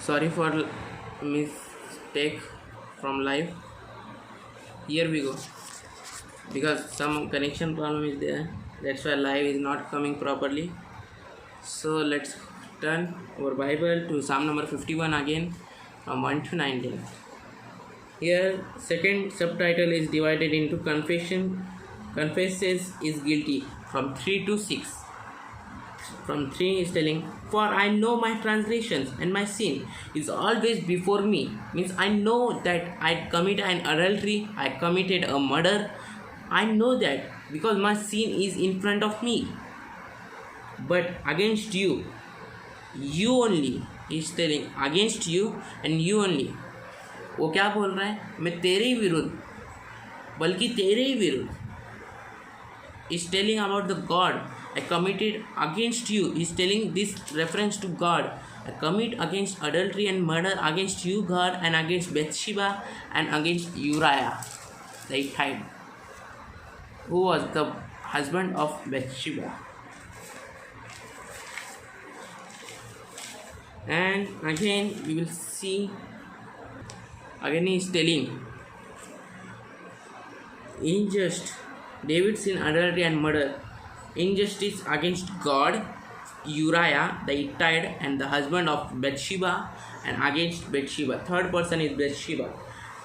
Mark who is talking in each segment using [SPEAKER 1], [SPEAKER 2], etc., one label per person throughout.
[SPEAKER 1] Sorry for mistake from live. Here we go, because some connection problem is there, that's why live is not coming properly. So let's turn our Bible to Psalm number 51 again, from 1 to 19. Here second subtitle is divided into confesses is guilty, from 3 to 6. From 3 is telling, for I know my transgressions and my sin is always before me. Means I know that I commit an adultery, I committed a murder. I know that because my sin is in front of me. But against you, you only, is telling against you and you only. वो क्या बोल रहा है? मैं तेरे ही विरुद्ध, बल्कि तेरे ही विरुद्ध. Is telling about the God. I committed against you. Is telling this reference to God. I commit against adultery and murder against you, God, and against Bathsheba and against Uriah the Hittite, who was the husband of Bathsheba. And again we will see, again he is telling unjust, David sin adultery and murder, injustice against God, Uriah the Hittite and the husband of Bathsheba, and against Bathsheba. Third person is Bathsheba.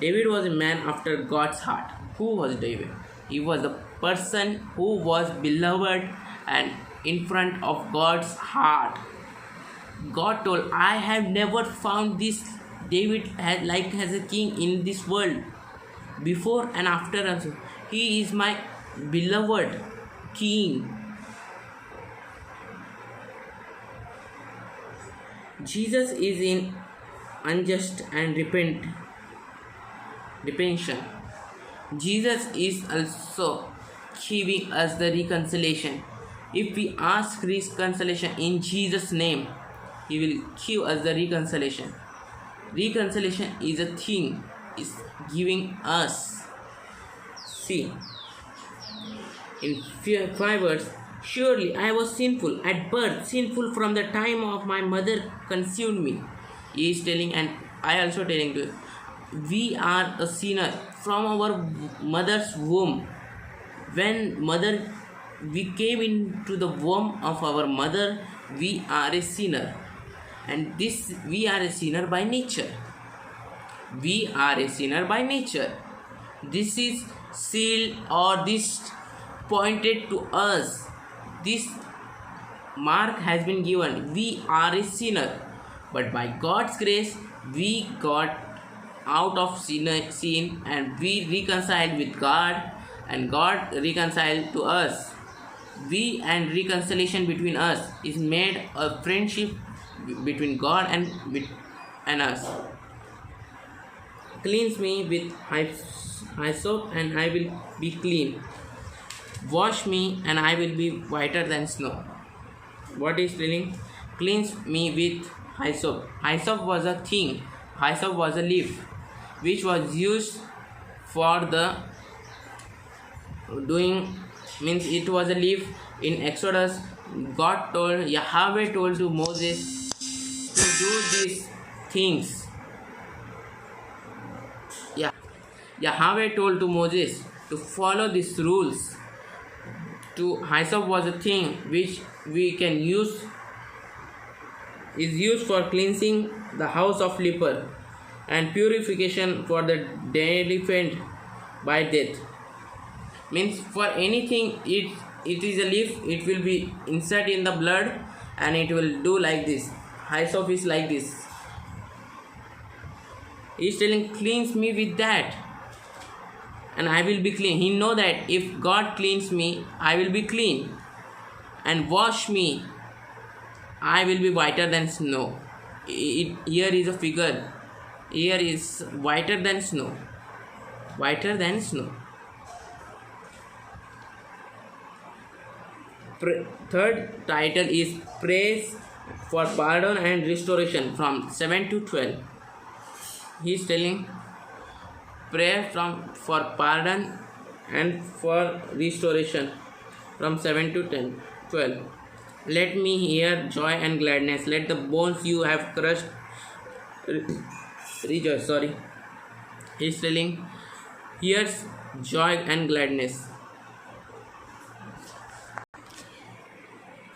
[SPEAKER 1] David was a man after God's heart. Who was David? He was the person who was beloved and in front of God's heart. God told, I have never found this David as a king in this world, before and after also. He is my beloved king. Jesus is in unjust and repentance. Jesus is also giving us the reconciliation. If we ask reconciliation in Jesus' name, He will give us the reconciliation. Reconciliation is a thing, is giving us. See, in 5 words, surely I was sinful at birth, sinful from the time of my mother conceived me. He is telling, and I also telling to you, we are a sinner from our mother's womb. When we came into the womb of our mother, we are a sinner. And we are a sinner by nature. We are a sinner by nature. This is sealed, or this pointed to us. This mark has been given. We are a sinner. But by God's grace, we got out of sin and we reconciled with God, and God reconciled to us. We and reconciliation between us is made a friendship between God and us. Cleanse me with hyssop and I will be clean. Wash me and I will be whiter than snow. What is telling? Cleanse me with hyssop. Hyssop was a thing. Hyssop was a leaf which was used for the doing, means it was a leaf in Exodus. God told, Yahweh told to Moses to do these things. Yahweh told to Moses to follow these rules. Hyssop was a thing which we can use, is used for cleansing the house of leper and purification for the delinquent by death. Means for anything, it is a leaf, it will be insert in the blood and it will do like this. Hyssop is like this. He is telling, cleanse me with that and I will be clean. He know that if God cleans me, I will be clean. And wash me, I will be whiter than snow. Here is a figure. Here is whiter than snow. Whiter than snow. Third title is praise for pardon and restoration, from 7 to 12. He is telling prayer for pardon and for restoration, from 7 to 12. Let me hear joy and gladness. Let the bones you have crushed rejoice. Sorry. He's telling, here's joy and gladness.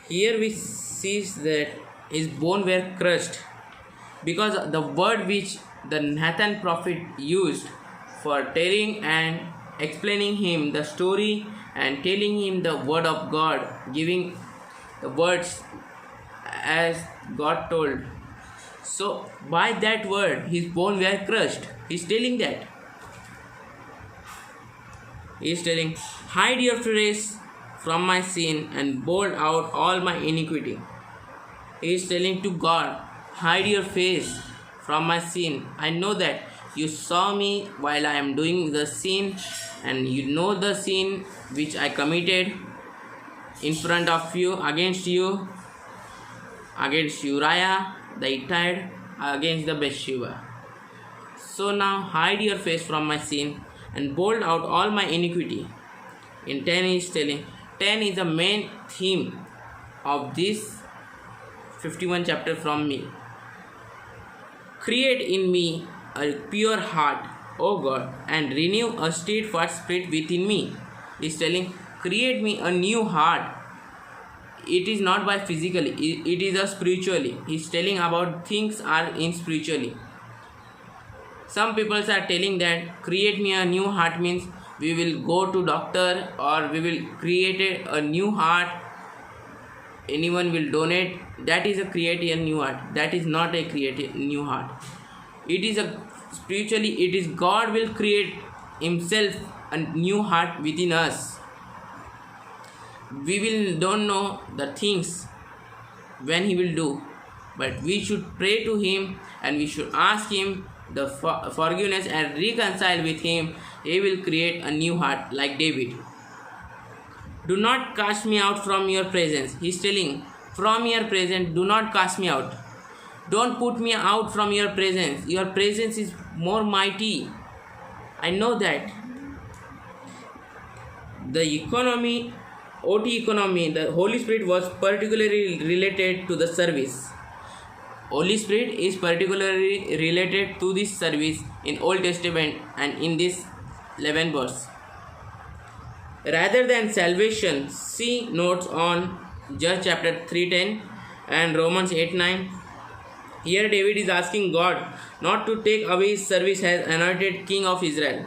[SPEAKER 1] Here we see that his bones were crushed because the word which the Nathan prophet used for telling and explaining him the story and telling him the word of God, giving the words as God told. So by that word his bones were crushed. He's telling that. He's telling, hide your face from my sin and blot out all my iniquity. He is telling to God, hide your face from my sin. I know that you saw me while I am doing the sin, and you know the sin which I committed in front of you, against Uriah the Hittite, against the Bathsheba. So now hide your face from my sin and blot out all my iniquity. In 10 he is telling, 10 is the main theme of this 51 chapter from me. Create in me a pure heart, O God, and renew a steadfast spirit within me. He is telling, create me a new heart. It is not by physically, it is a spiritually. He is telling about things are in spiritually. Some people are telling that create me a new heart means we will go to doctor or we will create a new heart. Anyone will donate. That is a create a new heart. That is not a create a new heart. It is a spiritually. It is God will create Himself a new heart within us. We will don't know the things when He will do, but we should pray to Him and we should ask Him the forgiveness and reconcile with Him. He will create a new heart like David. Do not cast me out from your presence. He is telling, from your presence, do not cast me out. Don't put me out from your presence. Your presence is more mighty. I know that. The economy, OT economy, the Holy Spirit was particularly related to the service. Holy Spirit is particularly related to this service in Old Testament and in this 11th verse. Rather than salvation, see notes on Judges chapter 3:10 and Romans 8:9. Here David is asking God not to take away his service as anointed king of Israel,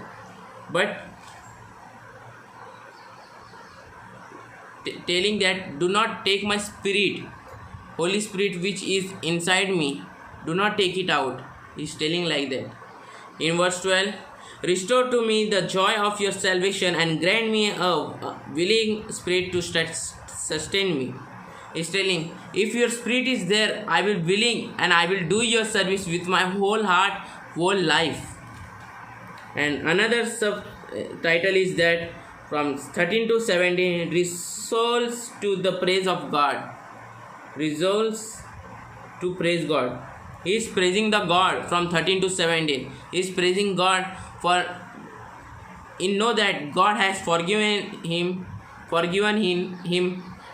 [SPEAKER 1] but telling that do not take my spirit, Holy Spirit which is inside me, do not take it out. He is telling like that. In verse 12, restore to me the joy of your salvation and grant me a willing spirit to sustain me. He is telling, if your spirit is there, I will willing and I will do your service with my whole heart, whole life. And another subtitle is that from 13 to 17, resolves to the praise of God. Resolves to praise God. He is praising the God from 13 to 17. He is praising God for he know that God has forgiven him,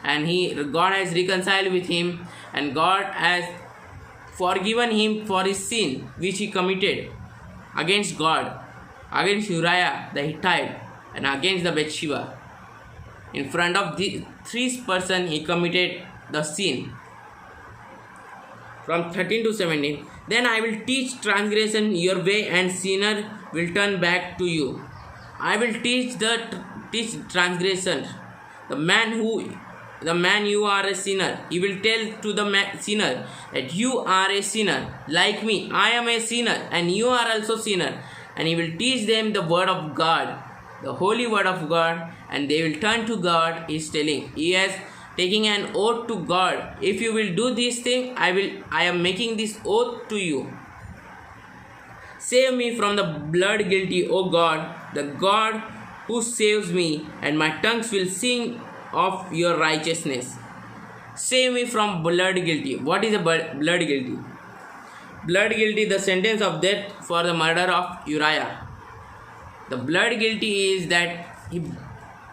[SPEAKER 1] and God has reconciled with him, and God has forgiven him for his sin which he committed against God, against Uriah the Hittite, and against the Bathsheba. In front of the three person he committed the sin. From 13 to 17, then I will teach transgression your way, and sinner will turn back to you. I will teach transgression. The man you are a sinner. He will tell to the sinner that you are a sinner like me. I am a sinner and you are also sinner. And he will teach them the word of God, the holy word of God, and they will turn to God. He is telling, he has taking an oath to God. If you will do this thing, I am making this oath to you. Save me from the blood guilty, O God, the God who saves me, and my tongues will sing of your righteousness. Save me from blood guilty. What is a blood guilty? Blood guilty, the sentence of death for the murder of Uriah. The blood guilty is that he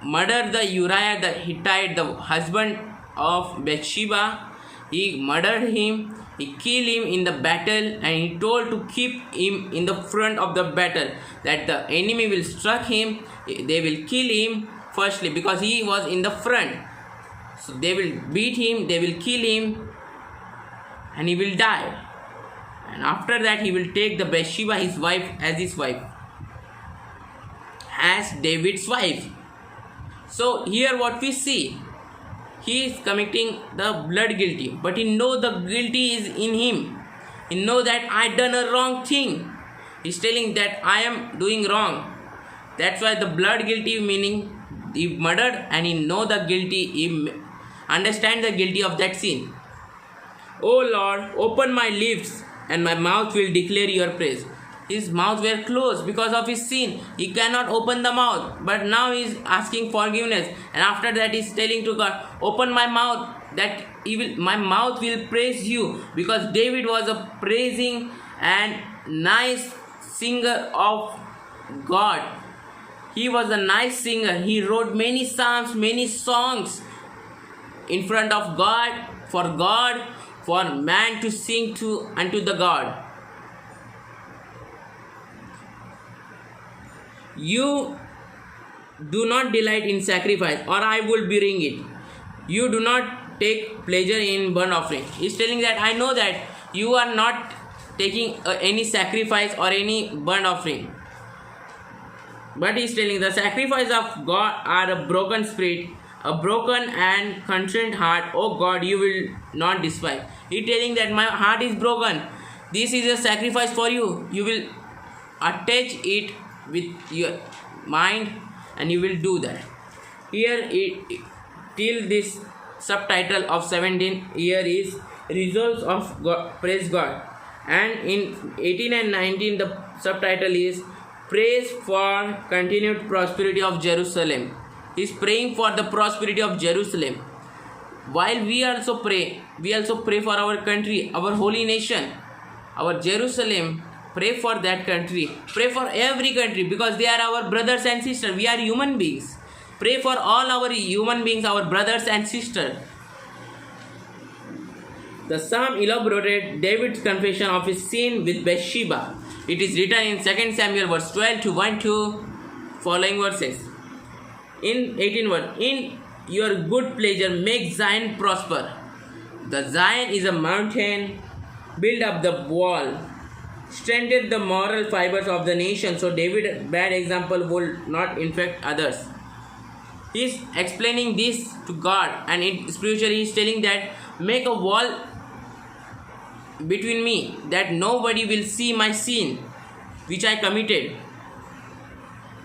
[SPEAKER 1] murdered the Uriah the Hittite, the husband of Bathsheba. He murdered him He killed him in the battle, and he told to keep him in the front of the battle, that the enemy will struck him, they will kill him firstly because he was in the front. So they will beat him, they will kill him, and he will die. And after that he will take the Bathsheba, his wife, as his wife, as David's wife. So here what we see, he is committing the blood guilty, but he know the guilty is in him. He know that I done a wrong thing. He's telling that I am doing wrong. That's why the blood guilty meaning he murdered, and he know the guilty, he understand the guilty of that sin. Oh Lord, open my lips, and my mouth will declare your praise. His mouth were closed because of his sin. He cannot open the mouth. But now he is asking forgiveness. And after that he is telling to God, open my mouth, that my mouth will praise you. Because David was a praising and nice singer of God. He was a nice singer. He wrote many psalms, many songs in front of God, for man to sing to unto the God. You do not delight in sacrifice, or I will bring it. You do not take pleasure in burnt offering. He's telling that I know that you are not taking any sacrifice or any burnt offering. But he's telling the sacrifice of God are a broken spirit, a broken and contrite heart. Oh God, you will not despise. He's telling that my heart is broken. This is a sacrifice for you. You will attach it with your mind, and you will do that. Here till this subtitle of 17 here is results of God, praise God, and in 18 and 19 the subtitle is praise for continued prosperity of Jerusalem. He is praying for the prosperity of Jerusalem. While we also pray for our country, our holy nation, our Jerusalem. Pray for that country. Pray for every country, because they are our brothers and sisters. We are human beings. Pray for all our human beings, our brothers and sisters. The psalm elaborated David's confession of his sin with Bathsheba. It is written in 2 Samuel verse 12 to 1 to following verses. In 18 verse, in your good pleasure make Zion prosper. The Zion is a mountain. Build up the wall. Strengthen the moral fibers of the nation, so David's bad example will not infect others. He is explaining this to God, and spiritually he is telling that make a wall between me, that nobody will see my sin which I committed.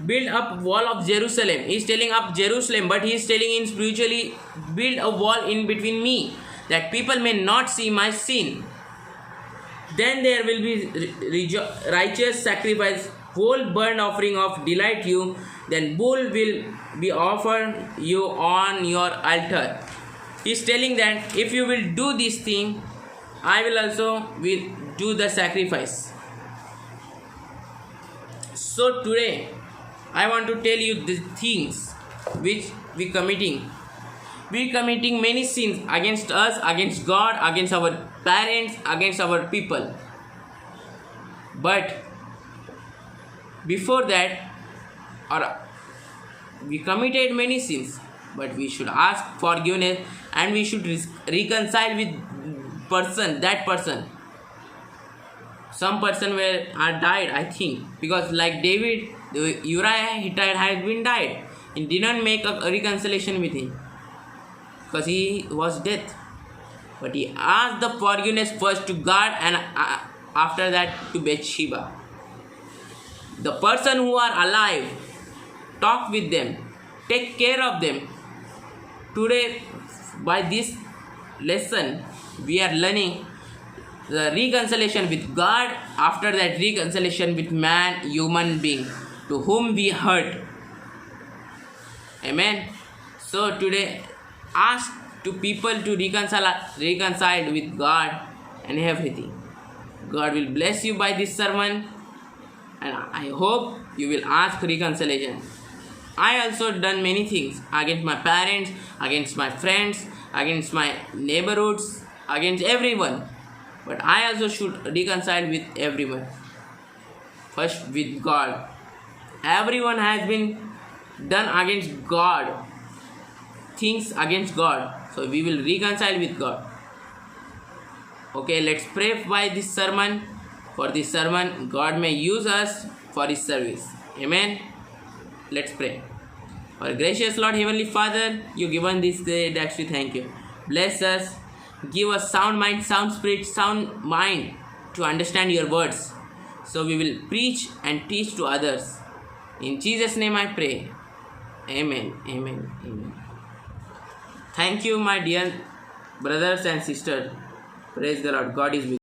[SPEAKER 1] Build up wall of Jerusalem. He is telling up Jerusalem, but he is telling in spiritually build a wall in between me, that people may not see my sin. Then there will be righteous sacrifice, whole burnt offering of delight you. Then bull will be offered you on your altar. He is telling that if you will do this thing, I will also do the sacrifice. So today, I want to tell you the things which we committing. We committing many sins against us, against God, against our parents, against our people. But before that, we committed many sins, but we should ask forgiveness, and we should reconcile with that person. Some person are died, I think, because like David, Uriah Hittite had been died. He didn't make a reconciliation with him because he was dead. But he asked the forgiveness first to God, and after that to Bathsheba. The person who are alive, talk with them, take care of them. Today, by this lesson, we are learning the reconciliation with God, after that reconciliation with man, human being, to whom we hurt. Amen. So today, ask to people to reconcile with God and everything. God will bless you by this sermon, and I hope you will ask reconciliation. I also done many things against my parents, against my friends, against my neighborhoods, against everyone. but I also should reconcile with everyone. First with God. Everyone has been done against God, things against God. So we will reconcile with God. Okay, let's pray by this sermon. For this sermon, God may use us for His service. Amen. Let's pray. Our gracious Lord, Heavenly Father, you given this day that we thank you. Bless us. Give us sound mind, sound spirit, sound mind to understand your words. So we will preach and teach to others. In Jesus' name I pray. Amen. Amen. Amen. Thank you, my dear brothers and sisters. Praise the Lord. God is with you.